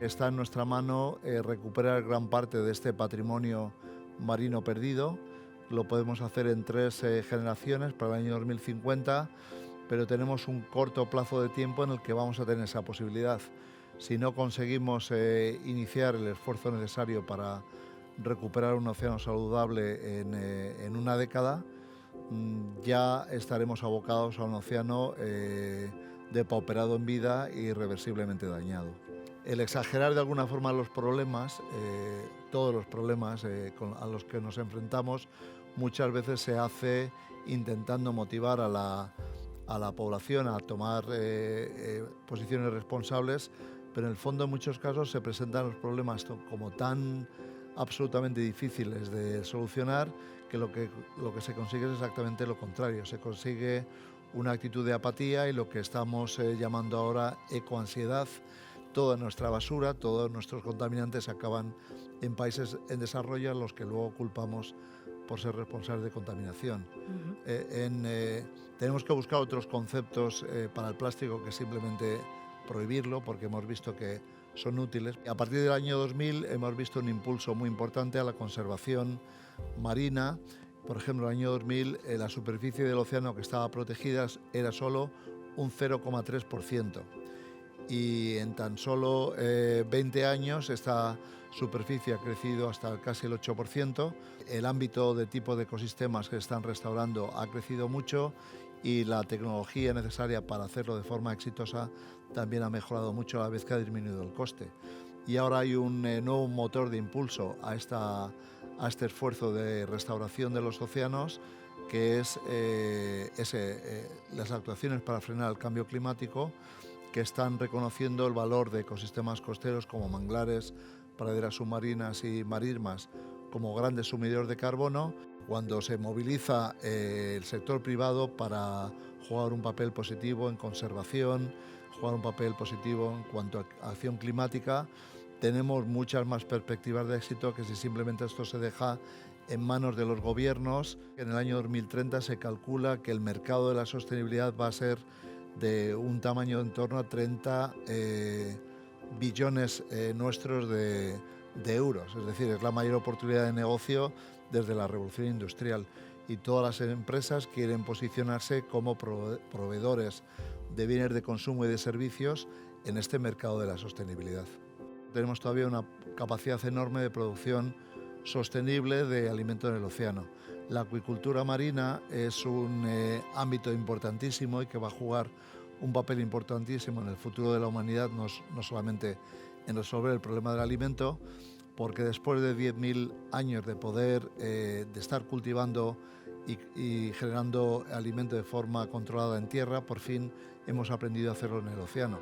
está en nuestra mano recuperar gran parte de este patrimonio marino perdido. Lo podemos hacer en 3 generaciones para el año 2050, pero tenemos un corto plazo de tiempo en el que vamos a tener esa posibilidad. Si no conseguimos iniciar el esfuerzo necesario para recuperar un océano saludable en una década, ya estaremos abocados a un océano depauperado en vida e irreversiblemente dañado. El exagerar de alguna forma los problemas, todos los problemas a los que nos enfrentamos, muchas veces se hace intentando motivar a la población a tomar posiciones responsables, pero en el fondo en muchos casos se presentan los problemas como tan absolutamente difíciles de solucionar que lo que se consigue es exactamente lo contrario. Se consigue una actitud de apatía y lo que estamos llamando ahora ecoansiedad. Toda nuestra basura, todos nuestros contaminantes acaban en países en desarrollo a los que luego culpamos por ser responsables de contaminación. Tenemos que buscar otros conceptos para el plástico que simplemente prohibirlo, porque hemos visto que son útiles. A partir del año 2000 hemos visto un impulso muy importante a la conservación marina. Por ejemplo, en el año 2000 la superficie del océano que estaba protegida era solo un 0,3%. Y en tan solo 20 años esta superficie ha crecido hasta casi el 8%. El ámbito de tipo de ecosistemas que se están restaurando ha crecido mucho y la tecnología necesaria para hacerlo de forma exitosa también ha mejorado mucho a la vez que ha disminuido el coste. Y ahora hay un nuevo motor de impulso a este esfuerzo de restauración de los océanos, que es las actuaciones para frenar el cambio climático, que están reconociendo el valor de ecosistemas costeros como manglares, praderas submarinas y marismas como grandes sumidores de carbono, cuando se moviliza el sector privado para jugar un papel positivo en conservación, jugar un papel positivo en cuanto a acción climática, tenemos muchas más perspectivas de éxito que si simplemente esto se deja en manos de los gobiernos. En el año 2030 se calcula que el mercado de la sostenibilidad va a ser de un tamaño en torno a 30 billones nuestros de euros. Es decir, es la mayor oportunidad de negocio desde la revolución industrial. Y todas las empresas quieren posicionarse como proveedores de bienes de consumo y de servicios en este mercado de la sostenibilidad. Tenemos todavía una capacidad enorme de producción sostenible de alimento en el océano. La acuicultura marina es un ámbito importantísimo y que va a jugar un papel importantísimo en el futuro de la humanidad, no solamente en resolver el problema del alimento, porque después de 10.000 años de poder, de estar cultivando y generando alimento de forma controlada en tierra, por fin hemos aprendido a hacerlo en el océano.